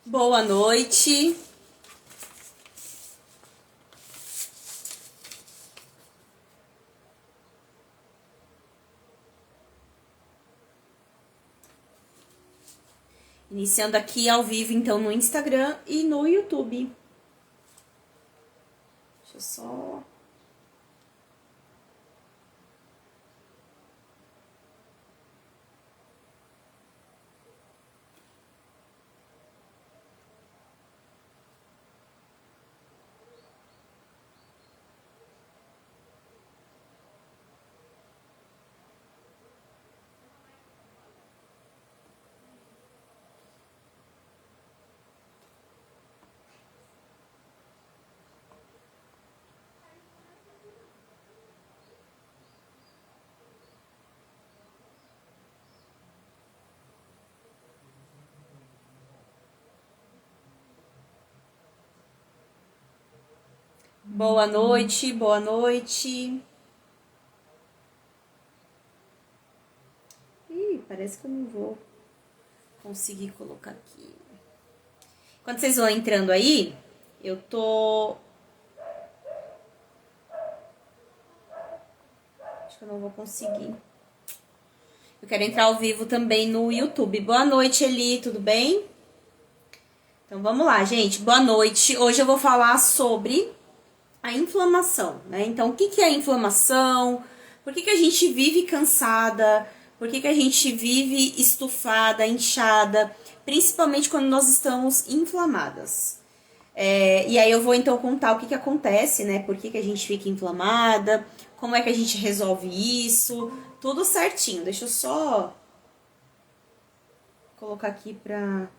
Boa noite. Iniciando aqui ao vivo, então, no Instagram e no YouTube. Deixa eu só... Boa noite, boa noite. Ih, parece que eu não vou conseguir colocar aqui. Quando vocês vão entrando aí, eu tô... Acho que eu não vou conseguir. Eu quero entrar ao vivo também no YouTube. Boa noite, Eli, tudo bem? Então vamos lá, gente. Boa noite. Hoje eu vou falar sobre a inflamação, né? Então, o que é a inflamação? Por que a gente vive cansada? Por que a gente vive estufada, inchada? Principalmente quando nós estamos inflamadas. E aí eu vou então contar o que acontece, né? Por que a gente fica inflamada? Como é que a gente resolve isso? Tudo certinho. Deixa eu só colocar aqui pra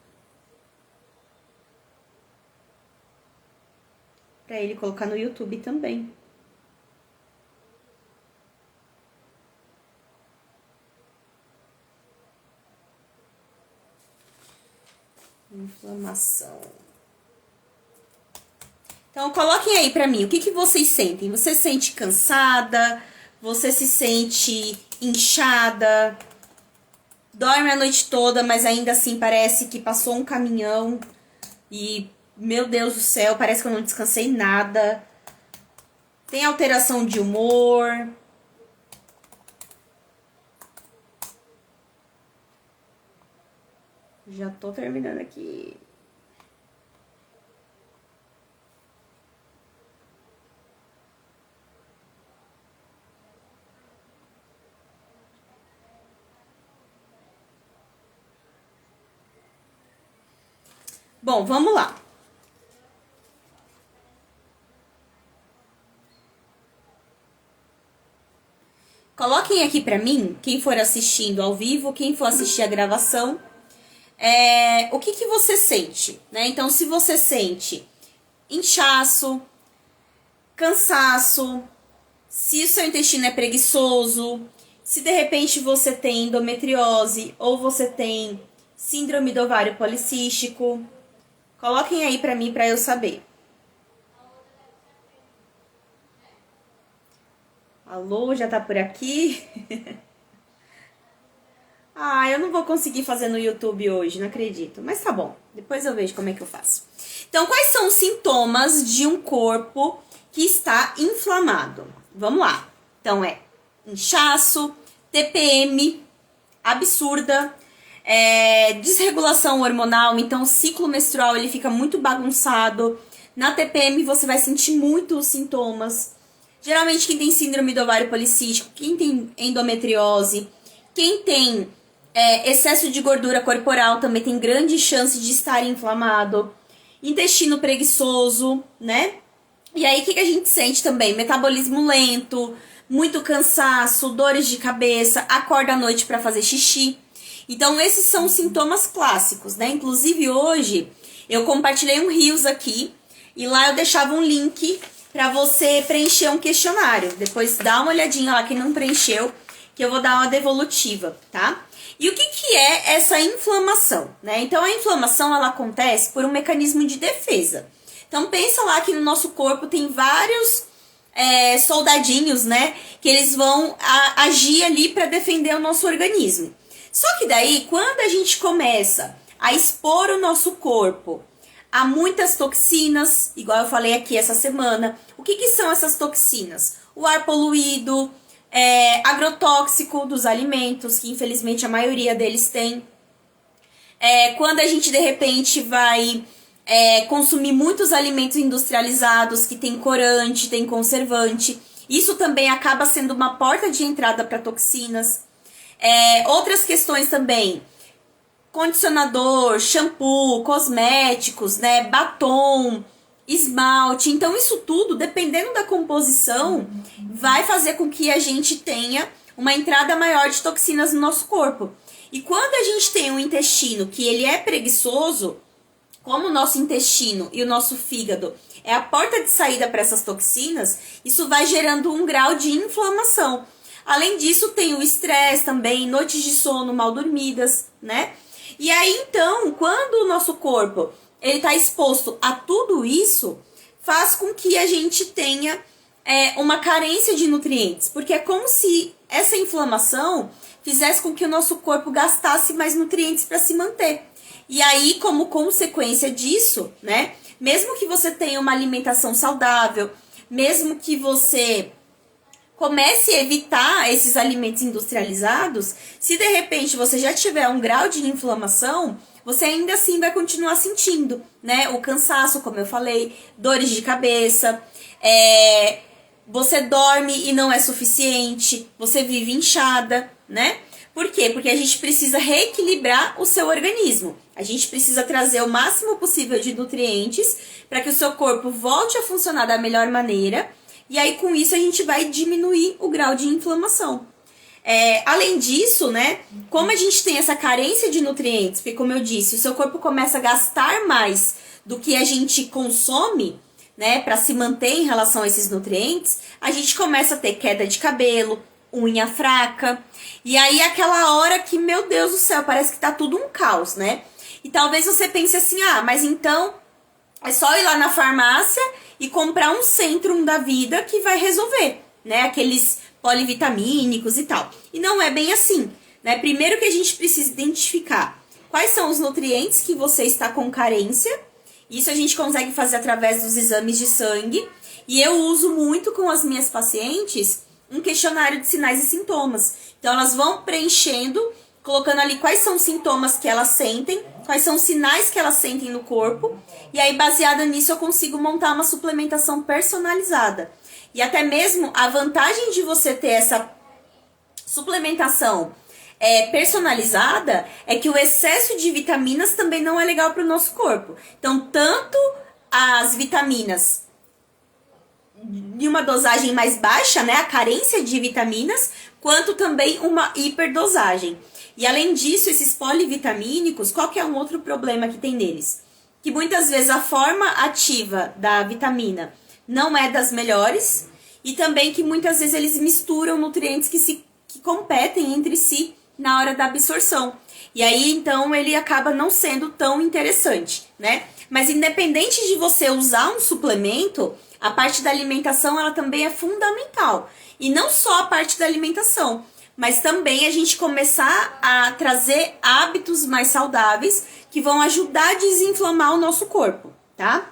ele colocar no YouTube também. Inflamação. Então, coloquem aí pra mim, o que vocês sentem? Você se sente cansada? Você se sente inchada? Dorme a noite toda, mas ainda assim parece que passou um caminhão e, meu Deus do céu, parece que eu não descansei nada. Tem alteração de humor. Já tô terminando aqui. Bom, vamos lá. Coloquem aqui pra mim, quem for assistindo ao vivo, quem for assistir a gravação, o que você sente, né? Então, se você sente inchaço, cansaço, se o seu intestino é preguiçoso, se de repente você tem endometriose ou você tem síndrome do ovário policístico, coloquem aí pra mim pra eu saber. Alô, já tá por aqui? Ah, eu não vou conseguir fazer no YouTube hoje, não acredito. Mas tá bom, depois eu vejo como é que eu faço. Então, quais são os sintomas de um corpo que está inflamado? Vamos lá. Então, inchaço, TPM absurda, desregulação hormonal, então o ciclo menstrual ele fica muito bagunçado. Na TPM você vai sentir muito os sintomas. Geralmente quem tem síndrome do ovário policístico, quem tem endometriose, quem tem excesso de gordura corporal também tem grande chance de estar inflamado. Intestino preguiçoso, né? E aí o que a gente sente também? Metabolismo lento, muito cansaço, dores de cabeça, acorda à noite para fazer xixi. Então esses são os sintomas clássicos, né? Inclusive hoje eu compartilhei um Reels aqui e lá eu deixava um link para você preencher um questionário. Depois dá uma olhadinha lá quem não preencheu, que eu vou dar uma devolutiva, tá? E o que é essa inflamação, né? Então a inflamação ela acontece por um mecanismo de defesa. Então pensa lá que no nosso corpo tem vários soldadinhos, né? Que eles vão agir ali para defender o nosso organismo. Só que daí, quando a gente começa a expor o nosso corpo a muitas toxinas, igual eu falei aqui essa semana. O que são essas toxinas? O ar poluído, agrotóxico dos alimentos, que infelizmente a maioria deles tem. Quando a gente de repente vai consumir muitos alimentos industrializados que tem corante, tem conservante, isso também acaba sendo uma porta de entrada para toxinas. Outras questões também: condicionador, shampoo, cosméticos, né, batom, esmalte. Então isso tudo, dependendo da composição, vai fazer com que a gente tenha uma entrada maior de toxinas no nosso corpo. E quando a gente tem um intestino que ele é preguiçoso, como o nosso intestino e o nosso fígado é a porta de saída para essas toxinas, isso vai gerando um grau de inflamação. Além disso, tem o estresse também, noites de sono mal dormidas, né? E aí, então, quando o nosso corpo ele está exposto a tudo isso, faz com que a gente tenha uma carência de nutrientes. Porque é como se essa inflamação fizesse com que o nosso corpo gastasse mais nutrientes para se manter. E aí, como consequência disso, né? Mesmo que você tenha uma alimentação saudável, mesmo que você comece a evitar esses alimentos industrializados, se de repente você já tiver um grau de inflamação, você ainda assim vai continuar sentindo, né? O cansaço, como eu falei, dores de cabeça, você dorme e não é suficiente, você vive inchada, né? Por quê? Porque a gente precisa reequilibrar o seu organismo. A gente precisa trazer o máximo possível de nutrientes para que o seu corpo volte a funcionar da melhor maneira. E aí, com isso, a gente vai diminuir o grau de inflamação. Além disso, né, como a gente tem essa carência de nutrientes, porque como eu disse, o seu corpo começa a gastar mais do que a gente consome, né, para se manter em relação a esses nutrientes, a gente começa a ter queda de cabelo, unha fraca, e aí aquela hora que, meu Deus do céu, parece que tá tudo um caos, né? E talvez você pense assim, mas então é só ir lá na farmácia e comprar um Centrum da vida que vai resolver, né? Aqueles polivitamínicos e tal. E não é bem assim, né? Primeiro que a gente precisa identificar quais são os nutrientes que você está com carência. Isso a gente consegue fazer através dos exames de sangue. E eu uso muito com as minhas pacientes um questionário de sinais e sintomas. Então elas vão preenchendo, colocando ali quais são os sintomas que elas sentem, quais são os sinais que elas sentem no corpo, e aí baseada nisso eu consigo montar uma suplementação personalizada. E até mesmo a vantagem de você ter essa suplementação personalizada é que o excesso de vitaminas também não é legal para o nosso corpo. Então, tanto as vitaminas de uma dosagem mais baixa, né, a carência de vitaminas, quanto também uma hiperdosagem. E além disso, esses polivitamínicos, qual que é um outro problema que tem neles? Que muitas vezes a forma ativa da vitamina não é das melhores, e também que muitas vezes eles misturam nutrientes que competem entre si na hora da absorção. E aí, então, ele acaba não sendo tão interessante, né? Mas independente de você usar um suplemento, a parte da alimentação, ela também é fundamental. E não só a parte da alimentação, mas também a gente começar a trazer hábitos mais saudáveis que vão ajudar a desinflamar o nosso corpo, tá?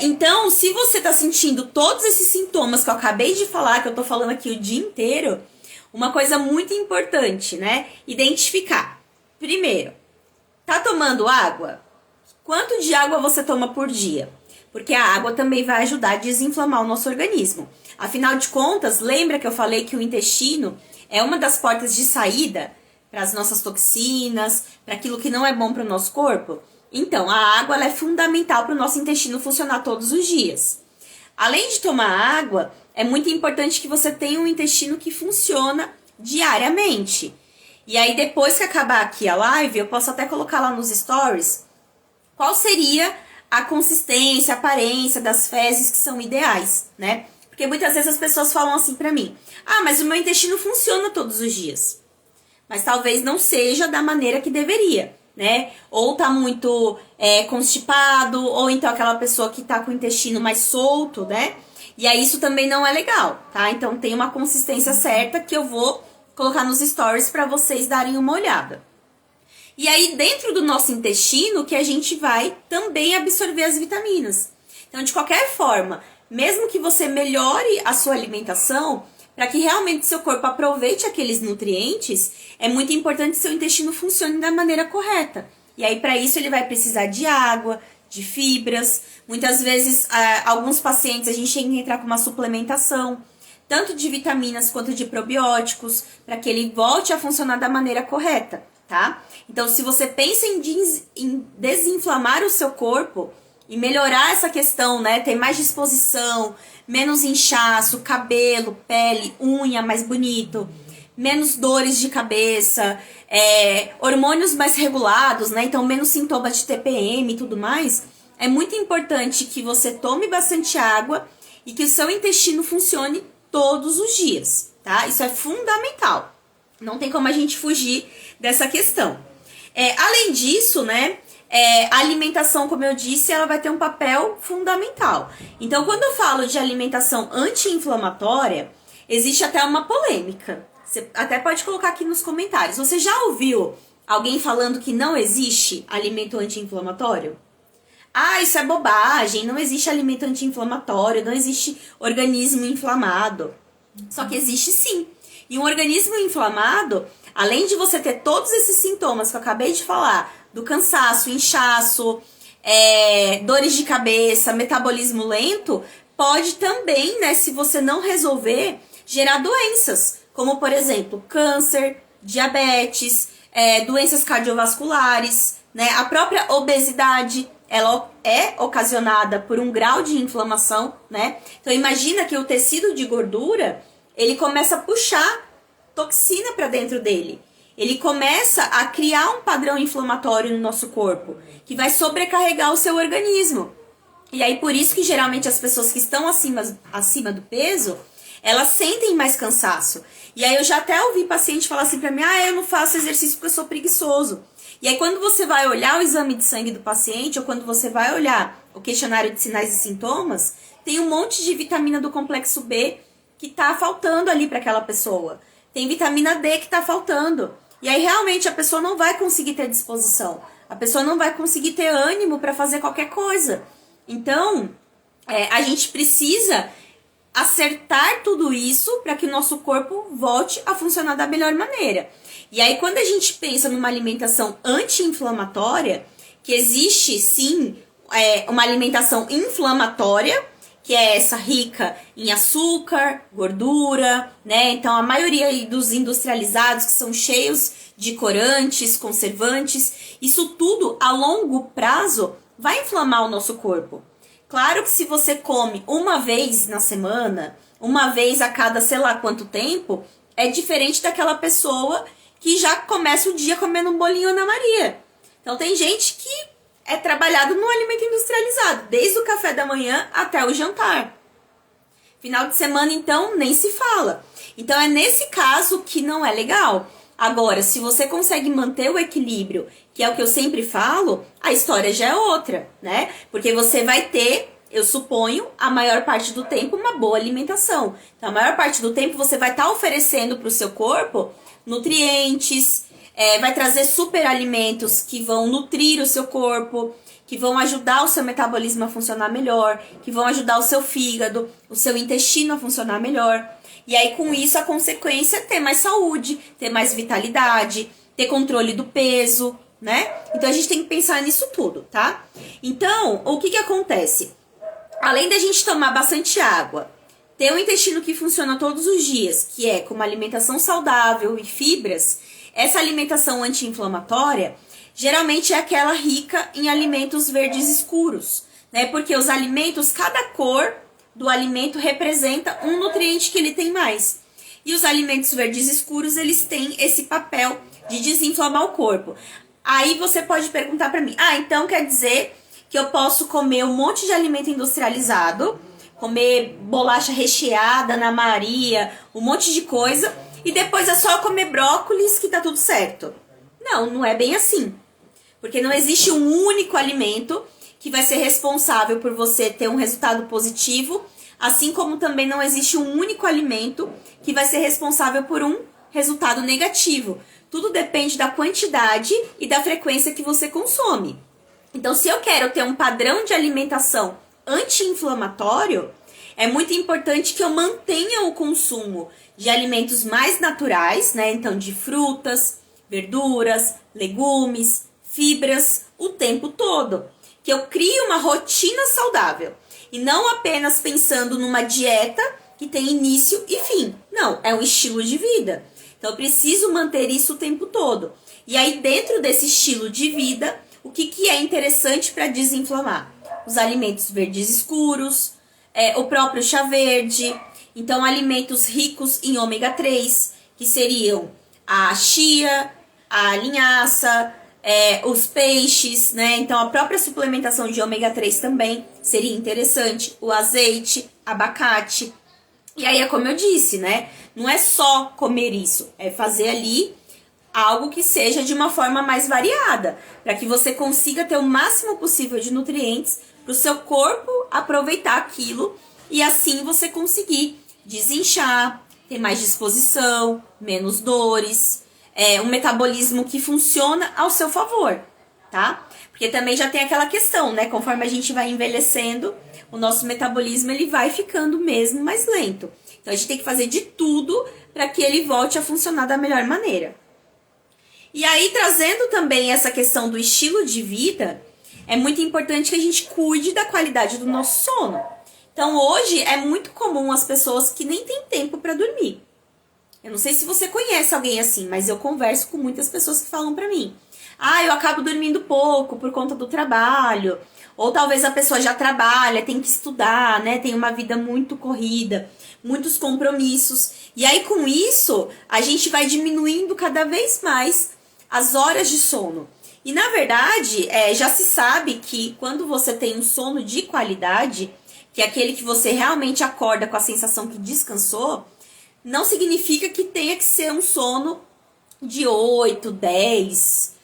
Então, se você tá sentindo todos esses sintomas que eu acabei de falar, que eu tô falando aqui o dia inteiro, uma coisa muito importante, né? Identificar. Primeiro, tá tomando água? Quanto de água você toma por dia? Porque a água também vai ajudar a desinflamar o nosso organismo. Afinal de contas, lembra que eu falei que o intestino é uma das portas de saída para as nossas toxinas, para aquilo que não é bom para o nosso corpo? Então, a água ela é fundamental para o nosso intestino funcionar todos os dias. Além de tomar água, é muito importante que você tenha um intestino que funciona diariamente. E aí, depois que acabar aqui a live, eu posso até colocar lá nos stories qual seria a consistência, a aparência das fezes que são ideais, né? Porque muitas vezes as pessoas falam assim pra mim: mas o meu intestino funciona todos os dias. Mas talvez não seja da maneira que deveria, né? Ou tá muito constipado, ou então aquela pessoa que tá com o intestino mais solto, né? E aí isso também não é legal, tá? Então tem uma consistência certa que eu vou colocar nos stories pra vocês darem uma olhada. E aí, dentro do nosso intestino, que a gente vai também absorver as vitaminas. Então, de qualquer forma, mesmo que você melhore a sua alimentação, para que realmente seu corpo aproveite aqueles nutrientes, é muito importante que seu intestino funcione da maneira correta. E aí, para isso, ele vai precisar de água, de fibras. Muitas vezes, alguns pacientes, a gente tem que entrar com uma suplementação, tanto de vitaminas quanto de probióticos, para que ele volte a funcionar da maneira correta, tá? Então, se você pensa em desinflamar o seu corpo e melhorar essa questão, né? Ter mais disposição, menos inchaço, cabelo, pele, unha mais bonito, menos dores de cabeça, hormônios mais regulados, né? Então, menos sintomas de TPM e tudo mais. É muito importante que você tome bastante água e que o seu intestino funcione todos os dias, tá? Isso é fundamental. Não tem como a gente fugir dessa questão. Além disso, né? A alimentação, como eu disse, ela vai ter um papel fundamental. Então, quando eu falo de alimentação anti-inflamatória, existe até uma polêmica. Você até pode colocar aqui nos comentários. Você já ouviu alguém falando que não existe alimento anti-inflamatório? Ah, isso é bobagem, não existe alimento anti-inflamatório, não existe organismo inflamado. Só que existe sim. E um organismo inflamado, além de você ter todos esses sintomas que eu acabei de falar, do cansaço, inchaço, dores de cabeça, metabolismo lento, pode também, né, se você não resolver, gerar doenças, como por exemplo, câncer, diabetes, doenças cardiovasculares, né, a própria obesidade, ela é ocasionada por um grau de inflamação, né? Então imagina que o tecido de gordura, ele começa a puxar toxina para dentro dele. Ele começa a criar um padrão inflamatório no nosso corpo, que vai sobrecarregar o seu organismo. E aí por isso que geralmente as pessoas que estão acima do peso, elas sentem mais cansaço. E aí eu já até ouvi paciente falar assim para mim, eu não faço exercício porque eu sou preguiçoso. E aí quando você vai olhar o exame de sangue do paciente, ou quando você vai olhar o questionário de sinais e sintomas, tem um monte de vitamina do complexo B que tá faltando ali para aquela pessoa. Tem vitamina D que tá faltando. E aí realmente a pessoa não vai conseguir ter disposição. A pessoa não vai conseguir ter ânimo para fazer qualquer coisa. Então, a gente precisa acertar tudo isso para que o nosso corpo volte a funcionar da melhor maneira. E aí, quando a gente pensa numa alimentação anti-inflamatória, que existe sim uma alimentação inflamatória, que é essa rica em açúcar, gordura, né? Então, a maioria dos industrializados que são cheios de corantes, conservantes, isso tudo a longo prazo vai inflamar o nosso corpo. Claro que se você come uma vez na semana, uma vez a cada sei lá quanto tempo, é diferente daquela pessoa que já começa o dia comendo um bolinho Ana Maria. Então tem gente que é trabalhado no alimento industrializado, desde o café da manhã até o jantar. Final de semana, então, nem se fala. Então é nesse caso que não é legal. Agora, se você consegue manter o equilíbrio, que é o que eu sempre falo, a história já é outra, né? Porque você vai ter, eu suponho, a maior parte do tempo uma boa alimentação. Então, a maior parte do tempo você vai estar oferecendo para o seu corpo nutrientes, vai trazer super alimentos que vão nutrir o seu corpo, que vão ajudar o seu metabolismo a funcionar melhor, que vão ajudar o seu fígado, o seu intestino a funcionar melhor. E aí, com isso, a consequência é ter mais saúde, ter mais vitalidade, ter controle do peso, né? Então, a gente tem que pensar nisso tudo, tá? Então, o que acontece? Além da gente tomar bastante água, ter um intestino que funciona todos os dias, que é com uma alimentação saudável e fibras, essa alimentação anti-inflamatória geralmente é aquela rica em alimentos verdes escuros, né? Porque os alimentos, cada cor do alimento representa um nutriente que ele tem mais. E os alimentos verdes escuros, eles têm esse papel de desinflamar o corpo. Aí você pode perguntar para mim, então quer dizer que eu posso comer um monte de alimento industrializado, comer bolacha recheada, Ana Maria, um monte de coisa, e depois é só comer brócolis que tá tudo certo. Não é bem assim. Porque não existe um único alimento que vai ser responsável por você ter um resultado positivo, assim como também não existe um único alimento que vai ser responsável por um resultado negativo. Tudo depende da quantidade e da frequência que você consome. Então, se eu quero ter um padrão de alimentação anti-inflamatório, é muito importante que eu mantenha o consumo de alimentos mais naturais, né? Então, de frutas, verduras, legumes, fibras, o tempo todo. Que eu crie uma rotina saudável. E não apenas pensando numa dieta que tem início e fim. Não, é um estilo de vida. Então, eu preciso manter isso o tempo todo. E aí, dentro desse estilo de vida, o que é interessante para desinflamar? Os alimentos verdes escuros, o próprio chá verde. Então, alimentos ricos em ômega 3, que seriam a chia, a linhaça, os peixes, né? Então, a própria suplementação de ômega 3 também seria interessante. O azeite, abacate. E aí, é como eu disse, né? Não é só comer isso, é fazer ali algo que seja de uma forma mais variada, para que você consiga ter o máximo possível de nutrientes para o seu corpo aproveitar aquilo e assim você conseguir desinchar, ter mais disposição, menos dores, um metabolismo que funciona ao seu favor, tá? Porque também já tem aquela questão, né? Conforme a gente vai envelhecendo, o nosso metabolismo ele vai ficando mesmo mais lento. Então a gente tem que fazer de tudo para que ele volte a funcionar da melhor maneira. E aí, trazendo também essa questão do estilo de vida, é muito importante que a gente cuide da qualidade do nosso sono. Então, hoje é muito comum as pessoas que nem têm tempo para dormir. Eu não sei se você conhece alguém assim, mas eu converso com muitas pessoas que falam para mim: ah, eu acabo dormindo pouco por conta do trabalho. Ou talvez a pessoa já trabalha, tem que estudar, né? Tem uma vida muito corrida, muitos compromissos. E aí, com isso, a gente vai diminuindo cada vez mais as horas de sono. E, na verdade, já se sabe que quando você tem um sono de qualidade, que é aquele que você realmente acorda com a sensação que descansou, não significa que tenha que ser um sono de 8, 10,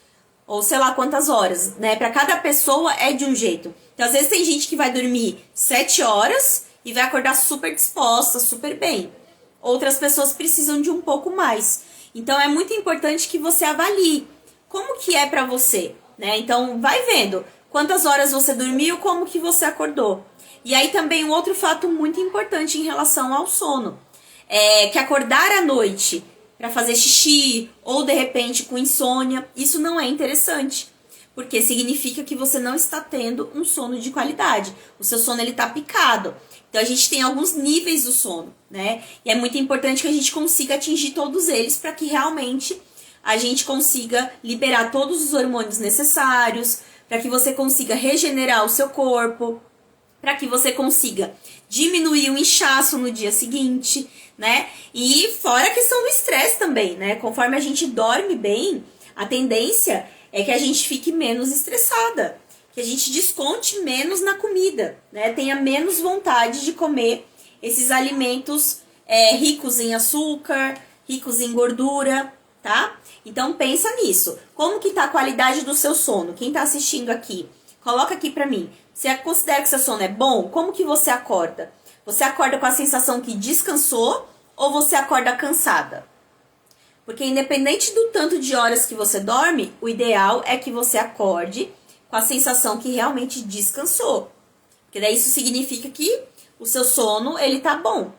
ou sei lá quantas horas, né? Para cada pessoa é de um jeito. Então, às vezes tem gente que vai dormir 7 horas e vai acordar super disposta, super bem. Outras pessoas precisam de um pouco mais. Então, é muito importante que você avalie como que é para você, né? Então, vai vendo quantas horas você dormiu, como que você acordou. E aí também um outro fato muito importante em relação ao sono, é que acordar à noite para fazer xixi ou de repente com insônia, isso não é interessante, porque significa que você não está tendo um sono de qualidade. O seu sono ele tá picado. Então a gente tem alguns níveis do sono, né? E é muito importante que a gente consiga atingir todos eles para que realmente a gente consiga liberar todos os hormônios necessários, para que você consiga regenerar o seu corpo, para que você consiga diminuir o inchaço no dia seguinte, né? E fora a questão do estresse também, né? Conforme a gente dorme bem, a tendência é que a gente fique menos estressada, que a gente desconte menos na comida, né? Tenha menos vontade de comer esses alimentos ricos em açúcar, ricos em gordura, tá? Então pensa nisso. Como que tá a qualidade do seu sono? Quem tá assistindo aqui, coloca aqui pra mim. Você considera que seu sono é bom? Como que você acorda? Você acorda com a sensação que descansou ou você acorda cansada? Porque independente do tanto de horas que você dorme, o ideal é que você acorde com a sensação que realmente descansou. Porque daí isso significa que o seu sono, ele tá bom.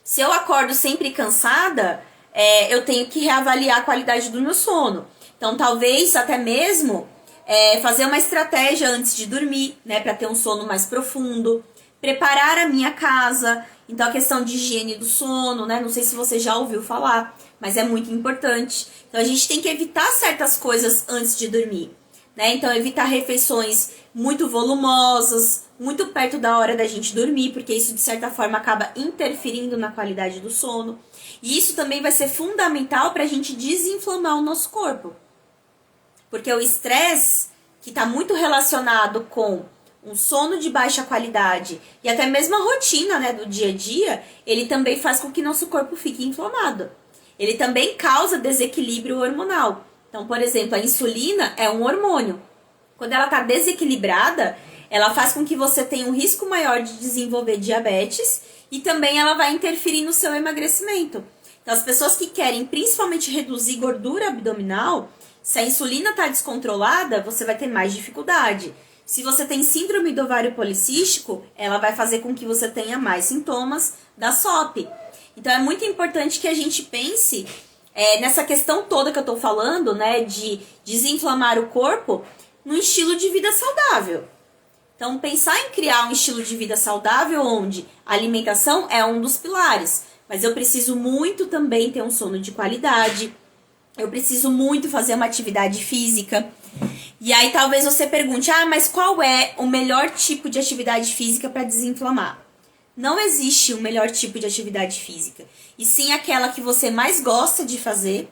Se eu acordo sempre cansada, eu tenho que reavaliar a qualidade do meu sono. Então, talvez até mesmo fazer uma estratégia antes de dormir, né, para ter um sono mais profundo. Preparar a minha casa. Então, a questão de higiene do sono, né, não sei se você já ouviu falar, mas é muito importante. Então, a gente tem que evitar certas coisas antes de dormir, né? Então, evitar refeições muito volumosas, muito perto da hora da gente dormir, porque isso, de certa forma, acaba interferindo na qualidade do sono. E isso também vai ser fundamental para a gente desinflamar o nosso corpo. Porque o estresse, que está muito relacionado com um sono de baixa qualidade e até mesmo a rotina, né, do dia a dia, ele também faz com que nosso corpo fique inflamado. Ele também causa desequilíbrio hormonal. Então, por exemplo, a insulina é um hormônio. Quando ela está desequilibrada, ela faz com que você tenha um risco maior de desenvolver diabetes e também ela vai interferir no seu emagrecimento. Então, as pessoas que querem principalmente reduzir gordura abdominal, se a insulina está descontrolada, você vai ter mais dificuldade. Se você tem síndrome do ovário policístico, ela vai fazer com que você tenha mais sintomas da SOP. Então, é muito importante que a gente pense nessa questão toda que eu tô falando, né, de desinflamar o corpo, no estilo de vida saudável. Então, pensar em criar um estilo de vida saudável onde a alimentação é um dos pilares, mas eu preciso muito também ter um sono de qualidade, eu preciso muito fazer uma atividade física. E aí talvez você pergunte, mas qual é o melhor tipo de atividade física para desinflamar? Não existe o melhor tipo de atividade física, e sim aquela que você mais gosta de fazer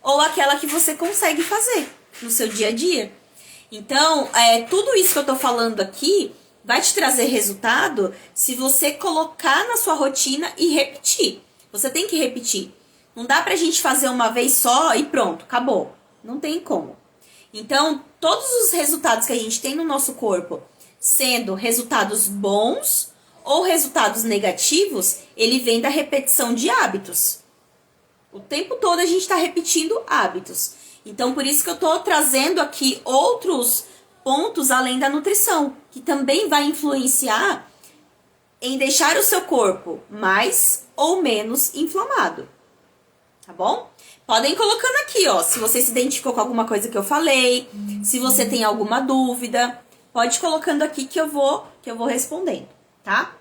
ou aquela que você consegue fazer no seu dia a dia. Então, tudo isso que eu tô falando aqui vai te trazer resultado se você colocar na sua rotina e repetir. Você tem que repetir. Não dá pra gente fazer uma vez só e pronto, acabou. Não tem como. Então, todos os resultados que a gente tem no nosso corpo, sendo resultados bons ou resultados negativos, ele vem da repetição de hábitos. O tempo todo a gente está repetindo hábitos. Então, por isso que eu estou trazendo aqui outros pontos além da nutrição, que também vai influenciar em deixar o seu corpo mais ou menos inflamado. Tá bom? Podem ir colocando aqui, ó, se você se identificou com alguma coisa que eu falei, se você tem alguma dúvida, pode ir colocando aqui que eu vou respondendo, tá?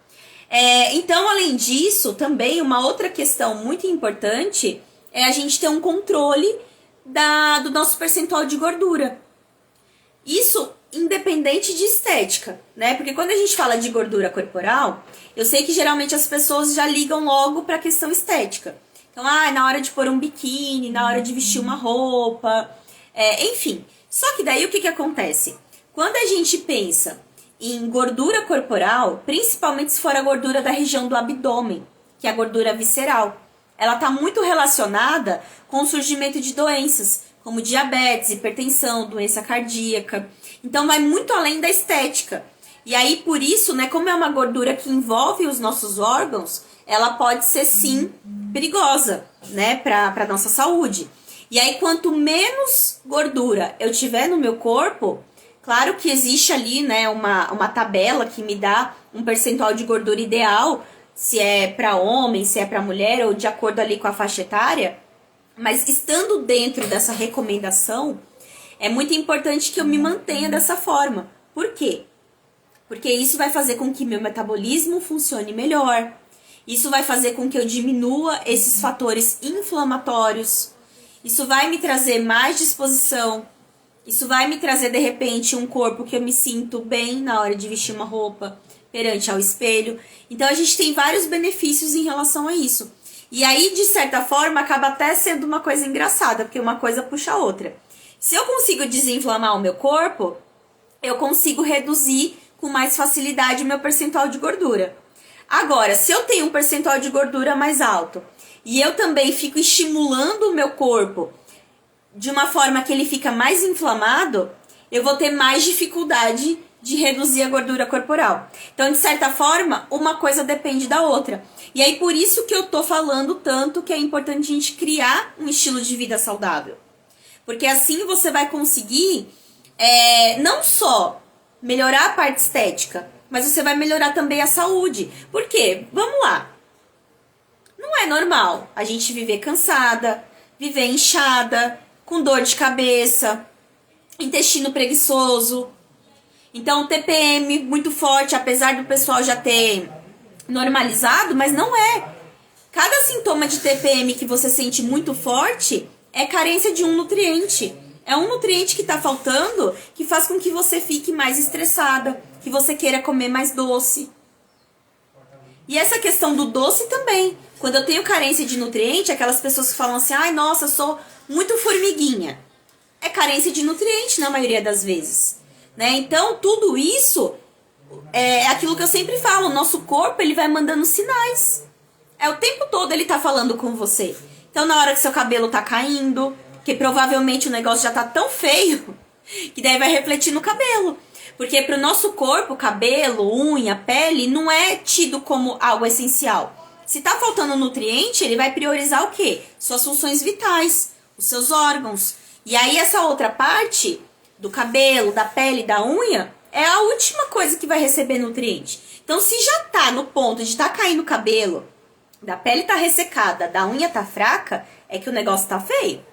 Então, além disso, também uma outra questão muito importante é a gente ter um controle do nosso percentual de gordura. Isso independente de estética, né? Porque quando a gente fala de gordura corporal, eu sei que geralmente as pessoas já ligam logo para a questão estética. Então, na hora de pôr um biquíni, na hora de vestir uma roupa, enfim. Só que daí o que acontece? Quando a gente pensa em gordura corporal, principalmente se for a gordura da região do abdômen, que é a gordura visceral, ela está muito relacionada com o surgimento de doenças, como diabetes, hipertensão, doença cardíaca. Então, vai muito além da estética. E aí, por isso, né, como é uma gordura que envolve os nossos órgãos, ela pode ser, sim, perigosa, né, para a nossa saúde. E aí, quanto menos gordura eu tiver no meu corpo, claro que existe ali, né, uma tabela que me dá um percentual de gordura ideal, se é para homem, se é para mulher, ou de acordo ali com a faixa etária. Mas estando dentro dessa recomendação, é muito importante que eu me mantenha dessa forma. Por quê? Porque isso vai fazer com que meu metabolismo funcione melhor. Isso vai fazer com que eu diminua esses fatores inflamatórios. Isso vai me trazer mais disposição. Isso vai me trazer, de repente, um corpo que eu me sinto bem na hora de vestir uma roupa perante ao espelho. Então, a gente tem vários benefícios em relação a isso. E aí, de certa forma, acaba até sendo uma coisa engraçada, porque uma coisa puxa a outra. Se eu consigo desinflamar o meu corpo, eu consigo reduzir com mais facilidade o meu percentual de gordura. Agora, se eu tenho um percentual de gordura mais alto e eu também fico estimulando o meu corpo de uma forma que ele fica mais inflamado, eu vou ter mais dificuldade de reduzir a gordura corporal. Então, de certa forma, uma coisa depende da outra. E aí, por isso que eu tô falando tanto que é importante a gente criar um estilo de vida saudável. Porque assim você vai conseguir não só melhorar a parte estética, mas você vai melhorar também a saúde. Por quê? Vamos lá. Não é normal a gente viver cansada, viver inchada, com dor de cabeça, intestino preguiçoso. Então, TPM muito forte, apesar do pessoal já ter normalizado, mas não é. Cada sintoma de TPM que você sente muito forte é carência de um nutriente. É um nutriente que está faltando que faz com que você fique mais estressada, que você queira comer mais doce. E essa questão do doce também. Quando eu tenho carência de nutriente, aquelas pessoas que falam assim, ai, nossa, eu sou muito formiguinha. É carência de nutriente na maioria das vezes. Né? Então, tudo isso é aquilo que eu sempre falo. O nosso corpo, ele vai mandando sinais. O tempo todo ele tá falando com você. Então, na hora que seu cabelo tá caindo, que provavelmente o negócio já tá tão feio, que daí vai refletir no cabelo. Porque pro nosso corpo, cabelo, unha, pele, não é tido como algo essencial. se tá faltando nutriente, ele vai priorizar o quê? Suas funções vitais, os seus órgãos. E aí essa outra parte do cabelo, da pele, da unha, é a última coisa que vai receber nutriente. Então, se já tá no ponto de tá caindo o cabelo, da pele tá ressecada, da unha tá fraca, é que o negócio tá feio.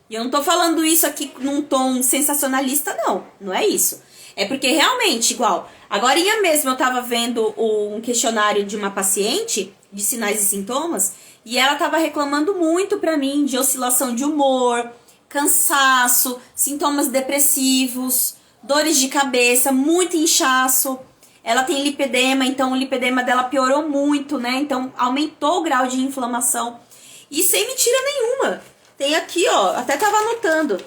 E eu não tô falando isso aqui num tom sensacionalista, não. Não é isso. É porque realmente, igual, agorinha mesmo eu tava vendo um questionário de uma paciente de sinais e sintomas, e ela tava reclamando muito pra mim de oscilação de humor, cansaço, sintomas depressivos, dores de cabeça, muito inchaço. Ela tem lipedema, então o lipedema dela piorou muito, né? Então aumentou o grau de inflamação. E sem mentira nenhuma. Tem aqui, ó, até tava anotando.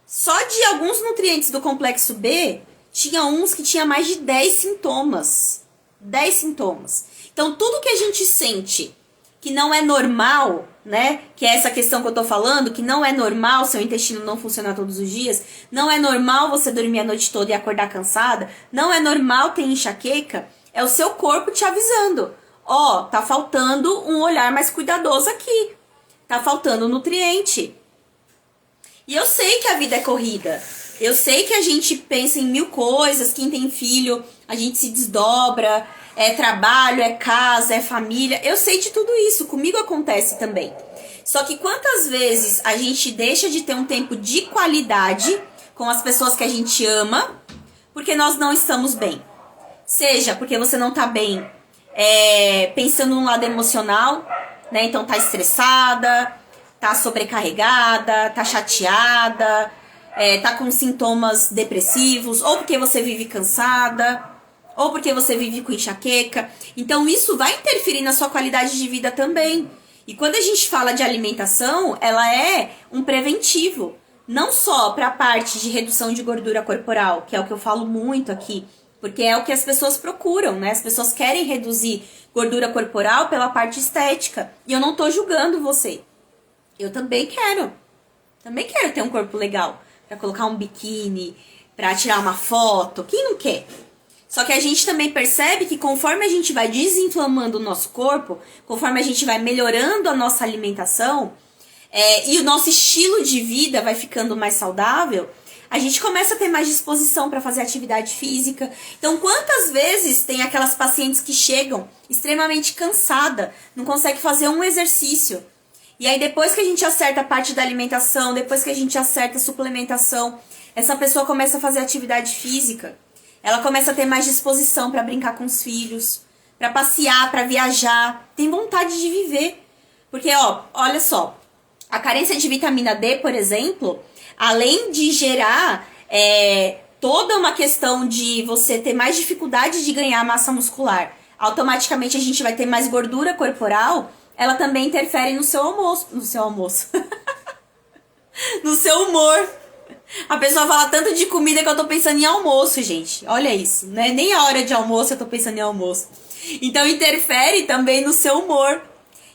Só de alguns nutrientes do complexo B, tinha uns que tinha mais de 10 sintomas. 10 sintomas. Então tudo que a gente sente que não é normal, né? Que é essa questão que eu tô falando, que não é normal seu intestino não funcionar todos os dias, não é normal você dormir a noite toda e acordar cansada, não é normal ter enxaqueca, é o seu corpo te avisando. Ó, tá faltando um olhar mais cuidadoso aqui. Tá faltando nutriente. E eu sei que a vida é corrida. Eu sei que a gente pensa em mil coisas, quem tem filho, a gente se desdobra, é trabalho, é casa, é família. Eu sei de tudo isso, comigo acontece também. Só que quantas vezes a gente deixa de ter um tempo de qualidade com as pessoas que a gente ama, porque nós não estamos bem. Seja porque você não tá bem pensando no lado emocional, né? Então tá estressada, tá sobrecarregada, tá chateada, tá com sintomas depressivos, ou porque você vive cansada, ou porque você vive com enxaqueca. Então isso vai interferir na sua qualidade de vida também. E quando a gente fala de alimentação, ela é um preventivo. Não só para a parte de redução de gordura corporal, que é o que eu falo muito aqui, porque é o que as pessoas procuram, né? As pessoas querem reduzir gordura corporal pela parte estética. E eu não tô julgando você. Eu também quero. Também quero ter um corpo legal. Pra colocar um biquíni, pra tirar uma foto. Quem não quer? Só que a gente também percebe que conforme a gente vai desinflamando o nosso corpo, conforme a gente vai melhorando a nossa alimentação, e o nosso estilo de vida vai ficando mais saudável, a gente começa a ter mais disposição para fazer atividade física. Então, quantas vezes tem aquelas pacientes que chegam extremamente cansada, não consegue fazer um exercício. E aí, depois que a gente acerta a parte da alimentação, depois que a gente acerta a suplementação, essa pessoa começa a fazer atividade física. Ela começa a ter mais disposição para brincar com os filhos, para passear, para viajar, tem vontade de viver. Porque, ó, olha só, a carência de vitamina D, por exemplo, além de gerar toda uma questão de você ter mais dificuldade de ganhar massa muscular, automaticamente a gente vai ter mais gordura corporal, ela também interfere no seu almoço, no seu humor. A pessoa fala tanto de comida que eu tô pensando em almoço, gente. Olha isso, né? Nem a hora de almoço eu tô pensando em almoço. Então interfere também no seu humor.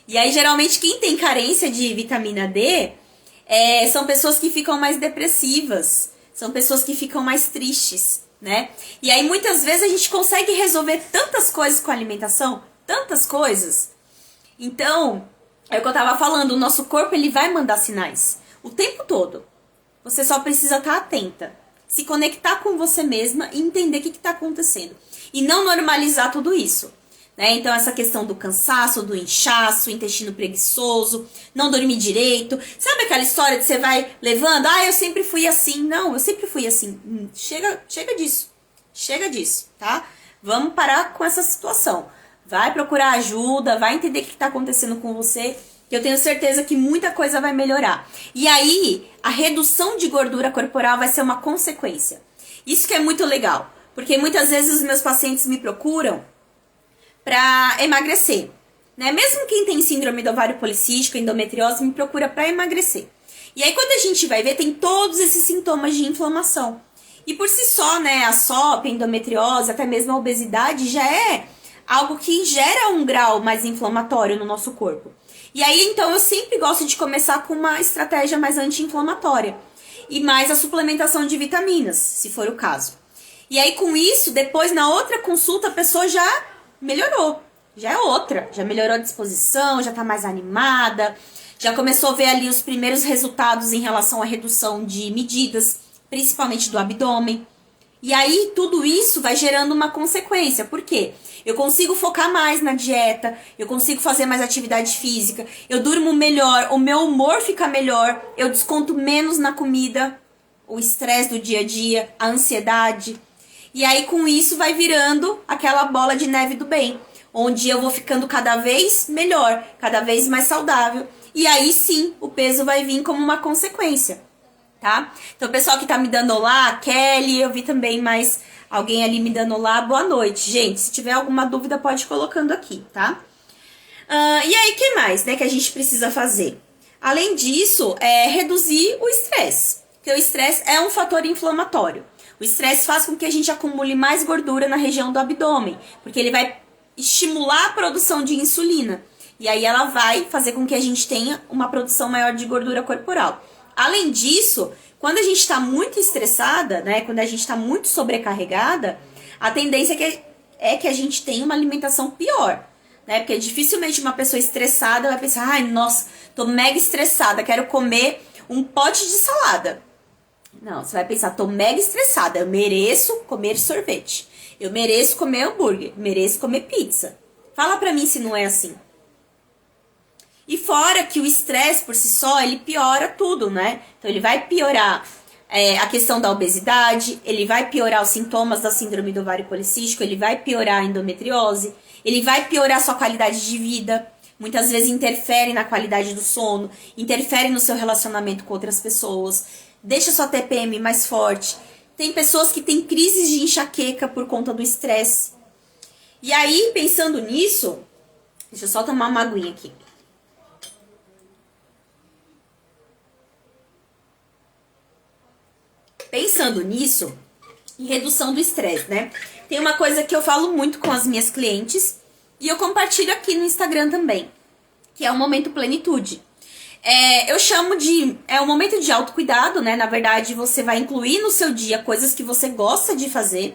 E aí, geralmente, quem tem carência de vitamina D são pessoas que ficam mais depressivas. São pessoas que ficam mais tristes, né? E aí, muitas vezes, a gente consegue resolver tantas coisas com a alimentação. Tantas coisas. Então, é o que eu tava falando. O nosso corpo, ele vai mandar sinais. O tempo todo. Você só precisa estar atenta, se conectar com você mesma e entender o que está acontecendo. E não normalizar tudo isso, né? Então, essa questão do cansaço, do inchaço, intestino preguiçoso, não dormir direito. Sabe aquela história de você vai levando? Ah, eu sempre fui assim. Não, eu sempre fui assim. Chega disso. Chega disso, tá? Vamos parar com essa situação. Vai procurar ajuda, vai entender o que está acontecendo com você, que eu tenho certeza que muita coisa vai melhorar. E aí, a redução de gordura corporal vai ser uma consequência. Isso que é muito legal, porque muitas vezes os meus pacientes me procuram para emagrecer, né? Mesmo quem tem síndrome do ovário policístico, endometriose, me procura para emagrecer. E aí, quando a gente vai ver, tem todos esses sintomas de inflamação. E por si só, né, a SOP, a endometriose, até mesmo a obesidade, já é algo que gera um grau mais inflamatório no nosso corpo. E aí, então, eu sempre gosto de começar com uma estratégia mais anti-inflamatória. E mais a suplementação de vitaminas, se for o caso. E aí, com isso, depois, na outra consulta, a pessoa já melhorou. já é outra. Já melhorou a disposição, já tá mais animada, já começou a ver ali os primeiros resultados em relação à redução de medidas, principalmente do abdômen. E aí, tudo isso vai gerando uma consequência. Por quê? Eu consigo focar mais na dieta, eu consigo fazer mais atividade física, eu durmo melhor, o meu humor fica melhor, eu desconto menos na comida, o estresse do dia a dia, a ansiedade. E aí, com isso, vai virando aquela bola de neve do bem, onde eu vou ficando cada vez melhor, cada vez mais saudável. E aí, sim, o peso vai vir como uma consequência. Tá? Então, o pessoal que tá me dando olá, Kelly, eu vi também mais alguém ali me dando olá, boa noite. Gente, se tiver alguma dúvida, pode ir colocando aqui, tá? E aí, o que mais, né, que a gente precisa fazer? Além disso, reduzir o estresse. Porque o estresse é um fator inflamatório. O estresse faz com que a gente acumule mais gordura na região do abdômen, porque ele vai estimular a produção de insulina. E aí ela vai fazer com que a gente tenha uma produção maior de gordura corporal. Além disso, quando a gente está muito estressada, né, quando a gente está muito sobrecarregada, a tendência é que a gente tenha uma alimentação pior, né? Porque dificilmente uma pessoa estressada vai pensar, ai, nossa, tô mega estressada, quero comer um pote de salada. Não, você vai pensar, tô mega estressada, eu mereço comer sorvete, eu mereço comer hambúrguer, mereço comer pizza. Fala pra mim se não é assim. E fora que o estresse por si só, ele piora tudo, né? Então ele vai piorar a questão da obesidade, ele vai piorar os sintomas da síndrome do ovário policístico, ele vai piorar a endometriose, ele vai piorar a sua qualidade de vida, muitas vezes interfere na qualidade do sono, interfere no seu relacionamento com outras pessoas, deixa sua TPM mais forte. Tem pessoas que têm crises de enxaqueca por conta do estresse. E aí, pensando nisso, deixa eu só tomar uma aguinha aqui. Pensando nisso, em redução do estresse, né? Tem uma coisa que eu falo muito com as minhas clientes e eu compartilho aqui no Instagram também, que é o momento plenitude. Eu chamo de... É um momento de autocuidado, né? Na verdade, você vai incluir no seu dia coisas que você gosta de fazer.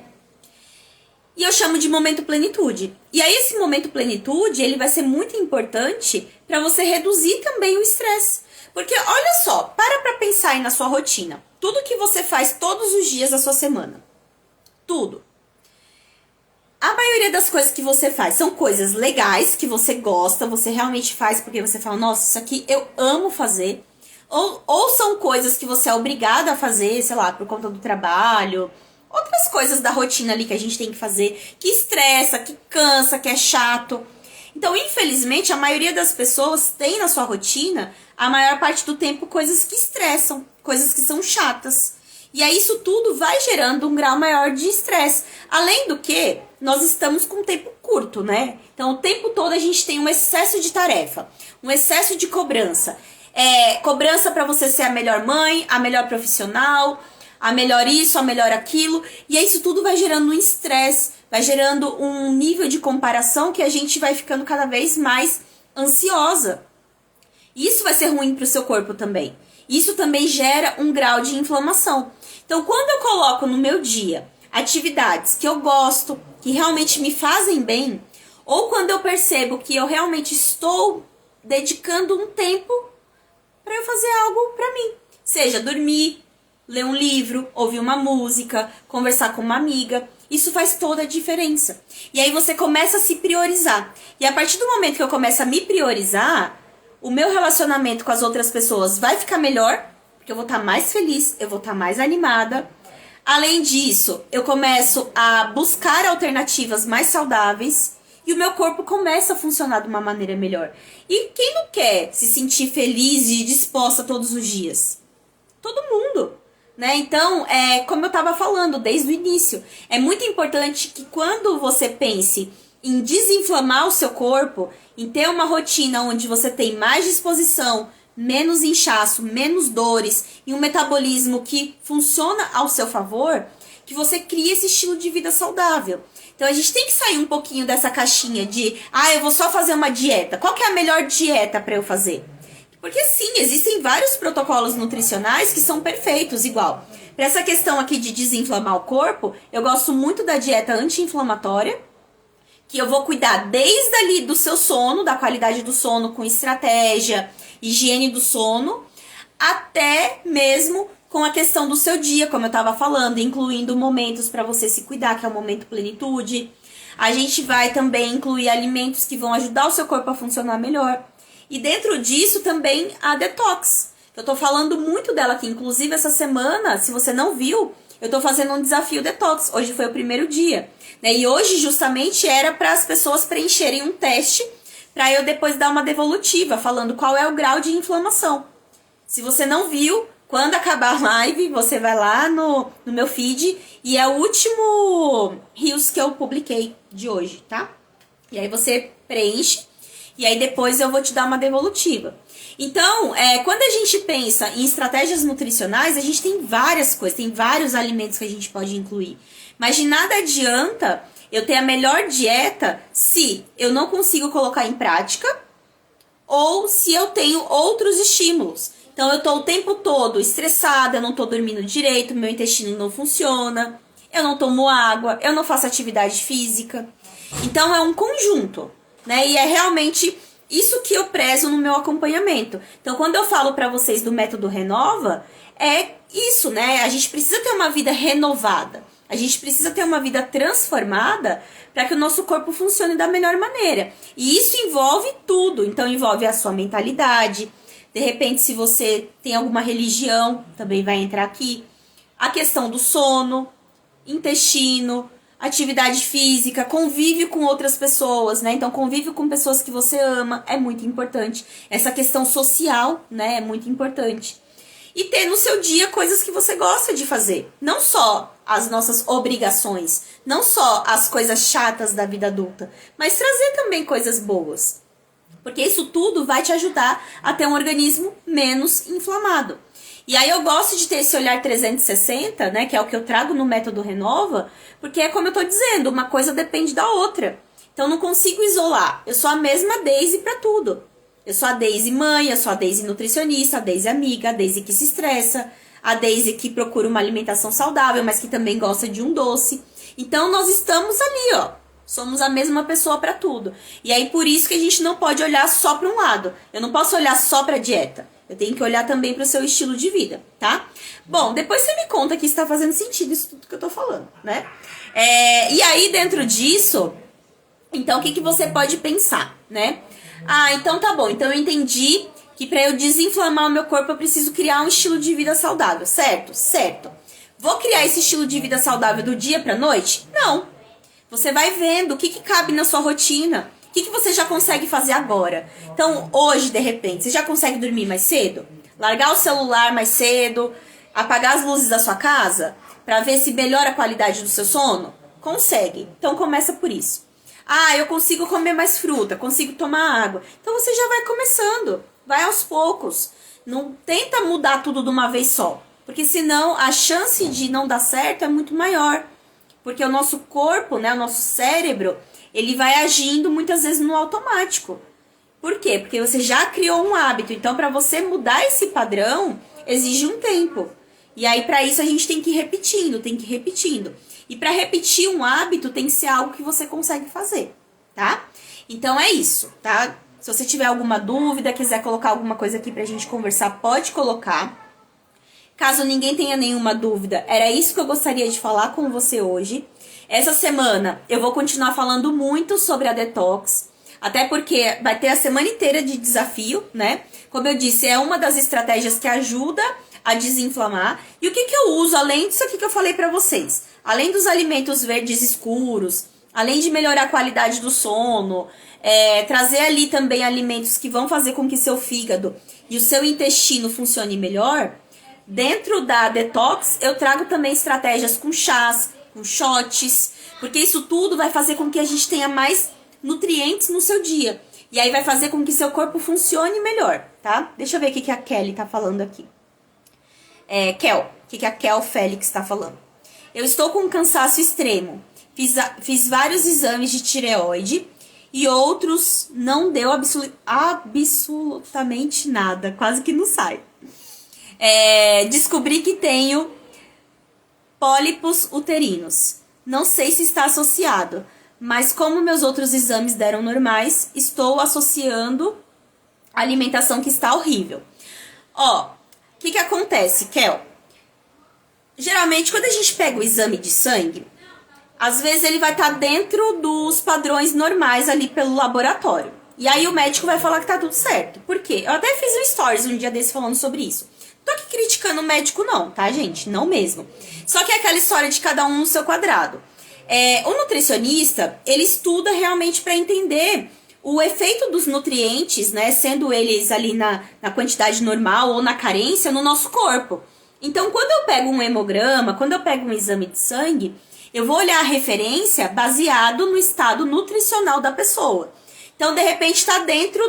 E eu chamo de momento plenitude. E aí, esse momento plenitude, ele vai ser muito importante para você reduzir também o estresse. Porque, olha só, para pensar aí na sua rotina. Tudo que você faz todos os dias da sua semana. Tudo. A maioria das coisas que você faz são coisas legais, que você gosta, você realmente faz porque você fala, nossa, isso aqui eu amo fazer. Ou são coisas que você é obrigada a fazer, sei lá, por conta do trabalho. Outras coisas da rotina ali que a gente tem que fazer, que estressa, que cansa, que é chato. Então, infelizmente, a maioria das pessoas tem na sua rotina, a maior parte do tempo, coisas que estressam, coisas que são chatas. E aí, isso tudo vai gerando um grau maior de estresse. Além do que, nós estamos com um tempo curto, né? Então, o tempo todo a gente tem um excesso de tarefa, um excesso de cobrança. Cobrança para você ser a melhor mãe, a melhor profissional, a melhor isso, a melhor aquilo. E aí, isso tudo vai gerando um estresse, vai gerando um nível de comparação que a gente vai ficando cada vez mais ansiosa. Isso vai ser ruim para o seu corpo também. Isso também gera um grau de inflamação. Então, quando eu coloco no meu dia atividades que eu gosto, que realmente me fazem bem, ou quando eu percebo que eu realmente estou dedicando um tempo para eu fazer algo para mim, seja dormir, ler um livro, ouvir uma música, conversar com uma amiga, isso faz toda a diferença. E aí você começa a se priorizar. E a partir do momento que eu começo a me priorizar, o meu relacionamento com as outras pessoas vai ficar melhor, porque eu vou estar mais feliz, eu vou estar mais animada. Além disso, eu começo a buscar alternativas mais saudáveis e o meu corpo começa a funcionar de uma maneira melhor. E quem não quer se sentir feliz e disposta todos os dias? Todo mundo, né? Então, como eu estava falando desde o início, é muito importante que quando você pense em desinflamar o seu corpo, em ter uma rotina onde você tem mais disposição, menos inchaço, menos dores e um metabolismo que funciona ao seu favor, que você crie esse estilo de vida saudável. Então a gente tem que sair um pouquinho dessa caixinha de, eu vou só fazer uma dieta. Qual que é a melhor dieta para eu fazer? Porque sim, existem vários protocolos nutricionais que são perfeitos, igual. Para essa questão aqui de desinflamar o corpo, eu gosto muito da dieta anti-inflamatória, que eu vou cuidar desde ali do seu sono, da qualidade do sono com estratégia, higiene do sono, até mesmo com a questão do seu dia, como eu estava falando, incluindo momentos para você se cuidar, que é o momento plenitude. A gente vai também incluir alimentos que vão ajudar o seu corpo a funcionar melhor. E dentro disso também a detox. Eu tô falando muito dela aqui, inclusive essa semana, se você não viu, eu tô fazendo um desafio detox. Hoje foi o primeiro dia, né? E hoje justamente era para as pessoas preencherem um teste para eu depois dar uma devolutiva, falando qual é o grau de inflamação. Se você não viu, quando acabar a live, você vai lá no meu feed e é o último Reels que eu publiquei de hoje, tá? E aí você preenche e aí depois eu vou te dar uma devolutiva. Então, quando a gente pensa em estratégias nutricionais, a gente tem várias coisas, tem vários alimentos que a gente pode incluir. Mas de nada adianta eu ter a melhor dieta se eu não consigo colocar em prática ou se eu tenho outros estímulos. Então, eu tô o tempo todo estressada, eu não tô dormindo direito, meu intestino não funciona, eu não tomo água, eu não faço atividade física. Então, é um conjunto, né? E é realmente isso que eu prezo no meu acompanhamento. Então, quando eu falo para vocês do método Renova, é isso, né? A gente precisa ter uma vida renovada. A gente precisa ter uma vida transformada para que o nosso corpo funcione da melhor maneira. E isso envolve tudo. Então, envolve a sua mentalidade. De repente, se você tem alguma religião, também vai entrar aqui. A questão do sono, intestino, atividade física, convívio com outras pessoas, né? Então, convívio com pessoas que você ama é muito importante. Essa questão social, né, é muito importante. E ter no seu dia coisas que você gosta de fazer. Não só as nossas obrigações, não só as coisas chatas da vida adulta, mas trazer também coisas boas. Porque isso tudo vai te ajudar a ter um organismo menos inflamado. E aí eu gosto de ter esse olhar 360, né, que é o que eu trago no método Renova, porque é como eu tô dizendo, uma coisa depende da outra. Então eu não consigo isolar. Eu sou a mesma Daisy para tudo. Eu sou a Daisy mãe, eu sou a Daisy nutricionista, a Daisy amiga, a Daisy que se estressa, a Daisy que procura uma alimentação saudável, mas que também gosta de um doce. Então nós estamos ali, ó. Somos a mesma pessoa para tudo. E aí por isso que a gente não pode olhar só para um lado. Eu não posso olhar só para dieta. Eu tenho que olhar também para o seu estilo de vida, tá? Bom, depois você me conta que está fazendo sentido isso tudo que eu tô falando, né? E aí dentro disso, então o que você pode pensar, né? Ah, então tá bom. Então eu entendi que para eu desinflamar o meu corpo eu preciso criar um estilo de vida saudável, certo? Certo. Vou criar esse estilo de vida saudável do dia para noite? Não. Você vai vendo o que cabe na sua rotina. O que você já consegue fazer agora? Então, hoje, de repente, você já consegue dormir mais cedo? Largar o celular mais cedo? Apagar as luzes da sua casa? Para ver se melhora a qualidade do seu sono? Consegue. Então, começa por isso. Ah, eu consigo comer mais fruta, consigo tomar água. Então, você já vai começando. Vai aos poucos. Não tenta mudar tudo de uma vez só. Porque senão, a chance de não dar certo é muito maior. Porque o nosso corpo, né, o nosso cérebro, ele vai agindo muitas vezes no automático. Por quê? Porque você já criou um hábito. Então, para você mudar esse padrão, exige um tempo. E aí, para isso, a gente tem que ir repetindo, E para repetir um hábito, tem que ser algo que você consegue fazer, tá? Então, é isso, tá? Se você tiver alguma dúvida, quiser colocar alguma coisa aqui pra gente conversar, pode colocar. Caso ninguém tenha nenhuma dúvida, era isso que eu gostaria de falar com você hoje. Essa semana eu vou continuar falando muito sobre a detox, até porque vai ter a semana inteira de desafio, né? Como eu disse, é uma das estratégias que ajuda a desinflamar. E o que eu uso além disso aqui que eu falei pra vocês? Além dos alimentos verdes escuros, além de melhorar a qualidade do sono, trazer ali também alimentos que vão fazer com que seu fígado e o seu intestino funcione melhor. Dentro da detox, eu trago também estratégias com chás, com shots, porque isso tudo vai fazer com que a gente tenha mais nutrientes no seu dia. E aí vai fazer com que seu corpo funcione melhor, tá? Deixa eu ver o que a Kelly tá falando aqui. Kel, o que a Kel Félix tá falando? Eu estou com um cansaço extremo. Fiz vários exames de tireoide e outros não deu absolutamente nada. Quase que não sai. Descobri que tenho pólipos uterinos. Não sei se está associado, mas como meus outros exames deram normais, estou associando a alimentação que está horrível. Ó, o que acontece, Kel? Geralmente, quando a gente pega o exame de sangue, às vezes ele vai estar dentro dos padrões normais ali pelo laboratório. E aí o médico vai falar que tá tudo certo. Por quê? Eu até fiz um stories um dia desse falando sobre isso. Tô aqui criticando o médico não, tá, gente? Não mesmo. Só que é aquela história de cada um no seu quadrado. O nutricionista, ele estuda realmente para entender o efeito dos nutrientes, né? Sendo eles ali na quantidade normal ou na carência no nosso corpo. Então, quando eu pego um hemograma, quando eu pego um exame de sangue, eu vou olhar a referência baseado no estado nutricional da pessoa. Então, de repente, está dentro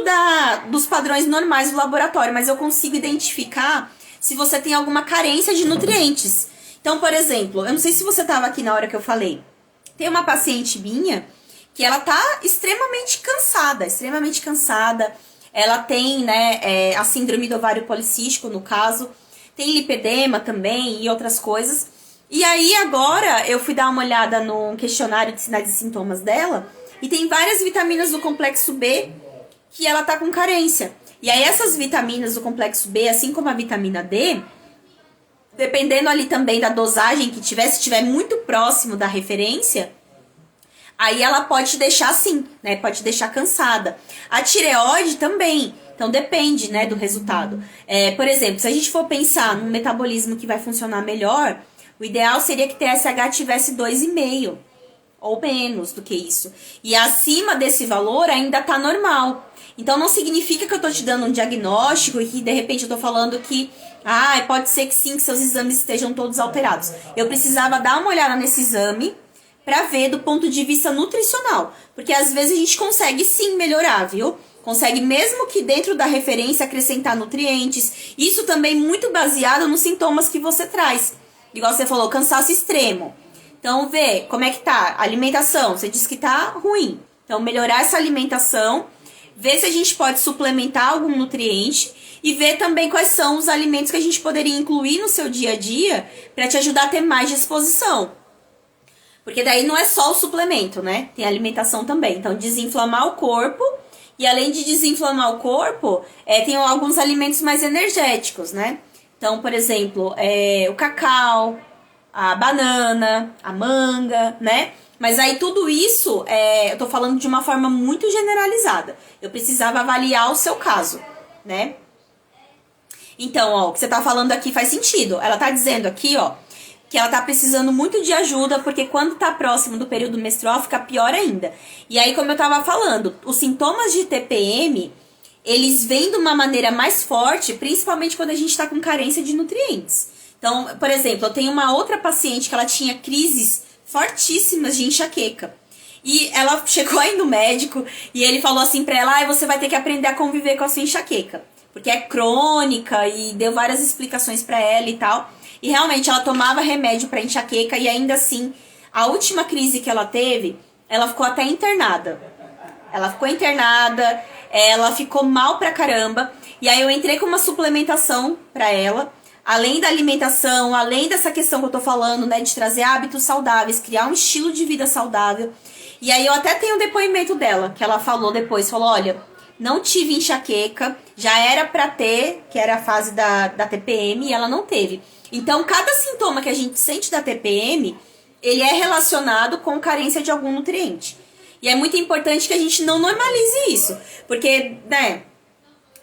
dos padrões normais do laboratório, mas eu consigo identificar se você tem alguma carência de nutrientes. Então, por exemplo, eu não sei se você estava aqui na hora que eu falei, tem uma paciente minha que ela tá extremamente cansada. Ela tem, né, a síndrome do ovário policístico, no caso, tem lipedema também e outras coisas. E aí, agora, eu fui dar uma olhada no questionário de sinais e sintomas dela, e tem várias vitaminas do complexo B que ela tá com carência. E aí essas vitaminas do complexo B, assim como a vitamina D, dependendo ali também da dosagem que tiver, se estiver muito próximo da referência, aí ela pode te deixar assim, né? Pode te deixar cansada. A tireoide também. Então depende, né, do resultado. Por exemplo, se a gente for pensar num metabolismo que vai funcionar melhor, o ideal seria que TSH tivesse 2,5. Ou menos do que isso. E acima desse valor ainda tá normal. Então não significa que eu tô te dando um diagnóstico e que de repente eu tô falando que pode ser que sim, que seus exames estejam todos alterados. Eu precisava dar uma olhada nesse exame pra ver do ponto de vista nutricional. Porque às vezes a gente consegue sim melhorar, viu? Consegue mesmo que dentro da referência acrescentar nutrientes. Isso também muito baseado nos sintomas que você traz. Igual você falou, cansaço extremo. Então, vê como é que tá a alimentação. Você disse que tá ruim. Então, melhorar essa alimentação. Ver se a gente pode suplementar algum nutriente. E ver também quais são os alimentos que a gente poderia incluir no seu dia a dia para te ajudar a ter mais disposição. Porque daí não é só o suplemento, né? Tem a alimentação também. Então, desinflamar o corpo. E além de desinflamar o corpo, tem alguns alimentos mais energéticos, né? Então, por exemplo, o cacau, a banana, a manga, né? Mas aí tudo isso, eu tô falando de uma forma muito generalizada. Eu precisava avaliar o seu caso, né? Então, ó, o que você tá falando aqui faz sentido. Ela tá dizendo aqui, ó, que ela tá precisando muito de ajuda, porque quando tá próximo do período menstrual fica pior ainda. E aí, como eu tava falando, os sintomas de TPM, eles vêm de uma maneira mais forte, principalmente quando a gente tá com carência de nutrientes. Então, por exemplo, eu tenho uma outra paciente que ela tinha crises fortíssimas de enxaqueca. E ela chegou aí no médico e ele falou assim pra ela, você vai ter que aprender a conviver com a sua enxaqueca. Porque é crônica e deu várias explicações pra ela e tal. E realmente ela tomava remédio pra enxaqueca e ainda assim, a última crise que ela teve, ela ficou até internada. Ela ficou internada, ela ficou mal pra caramba. E aí eu entrei com uma suplementação pra ela. Além da alimentação, além dessa questão que eu tô falando, né, de trazer hábitos saudáveis, criar um estilo de vida saudável. E aí eu até tenho um depoimento dela, que ela falou depois, falou, olha, não tive enxaqueca, já era pra ter, que era a fase da TPM, e ela não teve. Então, cada sintoma que a gente sente da TPM, ele é relacionado com carência de algum nutriente. E é muito importante que a gente não normalize isso, porque, né,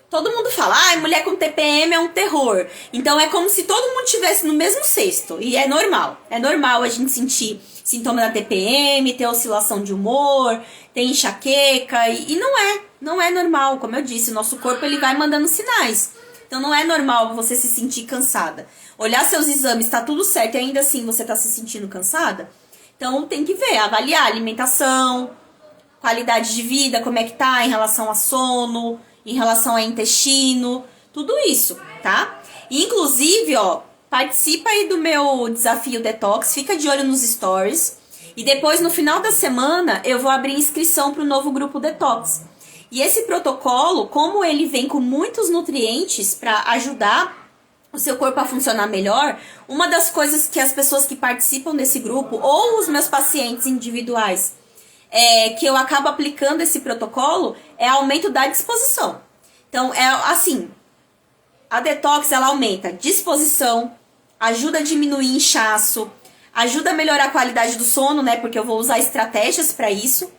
todo mundo fala, mulher com TPM é um terror. Então é como se todo mundo estivesse no mesmo cesto. E é normal. É normal a gente sentir sintoma da TPM, ter oscilação de humor, ter enxaqueca. E não é normal. Como eu disse, o nosso corpo ele vai mandando sinais. Então não é normal você se sentir cansada. Olhar seus exames, tá tudo certo e ainda assim você tá se sentindo cansada. Então tem que ver, avaliar a alimentação, qualidade de vida, como é que tá em relação a sono, em relação a intestino, tudo isso, tá? E, inclusive, ó, participa aí do meu desafio detox, fica de olho nos stories. E depois, no final da semana, eu vou abrir inscrição para o novo grupo detox. E esse protocolo, como ele vem com muitos nutrientes para ajudar o seu corpo a funcionar melhor, uma das coisas que as pessoas que participam desse grupo, ou os meus pacientes individuais, que eu acabo aplicando esse protocolo é aumento da disposição. Então, é assim, a detox, ela aumenta disposição, ajuda a diminuir inchaço, ajuda a melhorar a qualidade do sono, né? Porque eu vou usar estratégias para isso.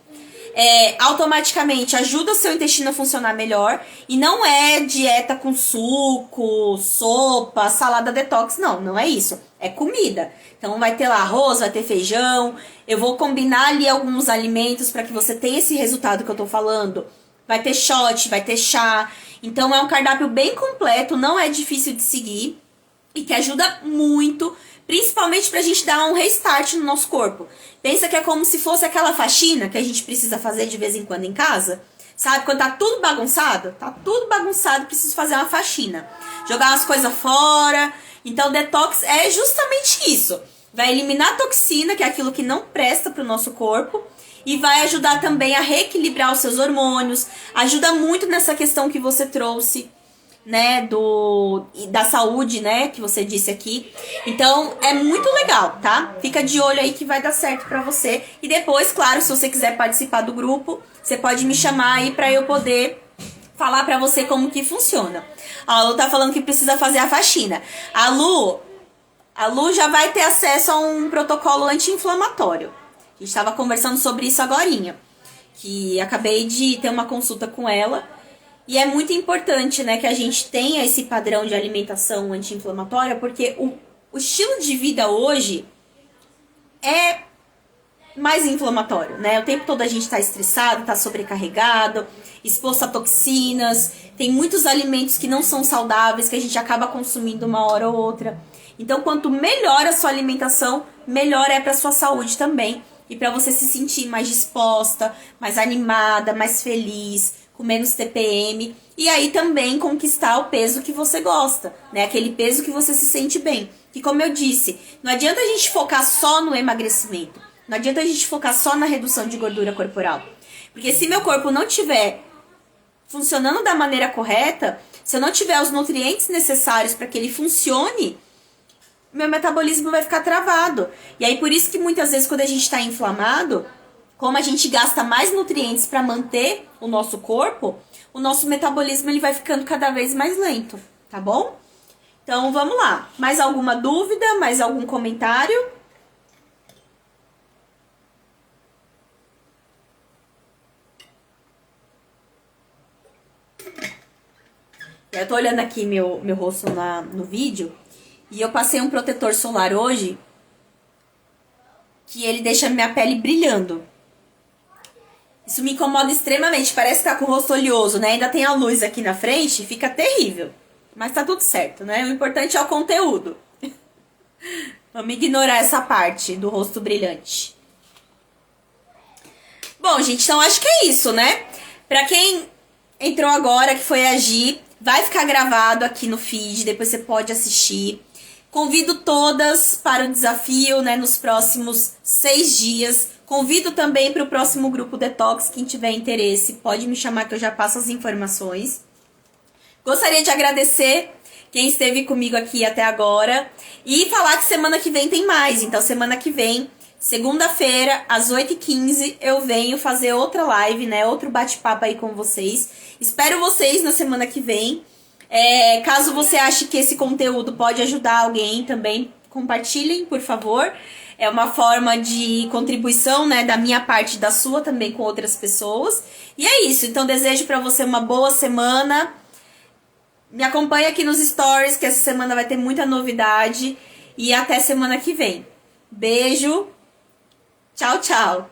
Automaticamente ajuda o seu intestino a funcionar melhor. E não é dieta com suco, sopa, salada detox. Não é isso. É comida. Então vai ter lá arroz, vai ter feijão. Eu vou combinar ali alguns alimentos para que você tenha esse resultado que eu tô falando. Vai ter shot, vai ter chá. Então é um cardápio bem completo, não é difícil de seguir. E que ajuda muito, principalmente pra gente dar um restart no nosso corpo. Pensa que é como se fosse aquela faxina que a gente precisa fazer de vez em quando em casa. Sabe, quando tá tudo bagunçado? Tá tudo bagunçado, preciso fazer uma faxina. Jogar umas coisas fora. Então, o detox é justamente isso. Vai eliminar a toxina, que é aquilo que não presta pro nosso corpo. E vai ajudar também a reequilibrar os seus hormônios. Ajuda muito nessa questão que você trouxe, né, da saúde, né, que você disse aqui. Então, é muito legal, tá? Fica de olho aí que vai dar certo pra você. E depois, claro, se você quiser participar do grupo, você pode me chamar aí pra eu poder falar pra você como que funciona. A Lu tá falando que precisa fazer a faxina. A Lu já vai ter acesso a um protocolo anti-inflamatório. A gente tava conversando sobre isso agorinha, que acabei de ter uma consulta com ela. E é muito importante, né, que a gente tenha esse padrão de alimentação anti-inflamatória, porque o estilo de vida hoje é mais inflamatório, né? O tempo todo a gente tá estressado, tá sobrecarregado, exposto a toxinas, tem muitos alimentos que não são saudáveis, que a gente acaba consumindo uma hora ou outra. Então, quanto melhor a sua alimentação, melhor é pra sua saúde também. E pra você se sentir mais disposta, mais animada, mais feliz, com menos TPM, e aí também conquistar o peso que você gosta, né? Aquele peso que você se sente bem. Que, como eu disse, não adianta a gente focar só no emagrecimento, não adianta a gente focar só na redução de gordura corporal. Porque se meu corpo não tiver funcionando da maneira correta, se eu não tiver os nutrientes necessários para que ele funcione, meu metabolismo vai ficar travado. E aí por isso que muitas vezes quando a gente está inflamado, como a gente gasta mais nutrientes para manter o nosso corpo, o nosso metabolismo ele vai ficando cada vez mais lento, tá bom? Então vamos lá. Mais alguma dúvida? Mais algum comentário? Eu tô olhando aqui meu rosto no vídeo e eu passei um protetor solar hoje que ele deixa minha pele brilhando. Isso me incomoda extremamente, parece que tá com o rosto oleoso, né? Ainda tem a luz aqui na frente, fica terrível. Mas tá tudo certo, né? O importante é o conteúdo. Vamos ignorar essa parte do rosto brilhante. Bom, gente, então acho que é isso, né? Pra quem entrou agora, que foi a Gi, vai ficar gravado aqui no feed, depois você pode assistir. Convido todas para o desafio, né, nos próximos 6 dias. Convido também para o próximo grupo Detox, quem tiver interesse, pode me chamar que eu já passo as informações. Gostaria de agradecer quem esteve comigo aqui até agora e falar que semana que vem tem mais. Então, semana que vem, segunda-feira, às 8h15, eu venho fazer outra live, né, outro bate-papo aí com vocês. Espero vocês na semana que vem. Caso você ache que esse conteúdo pode ajudar alguém também, compartilhem, por favor. É uma forma de contribuição, né, da minha parte e da sua também com outras pessoas. E é isso, então desejo pra você uma boa semana. Me acompanha aqui nos stories, que essa semana vai ter muita novidade. E até semana que vem. Beijo. Tchau, tchau.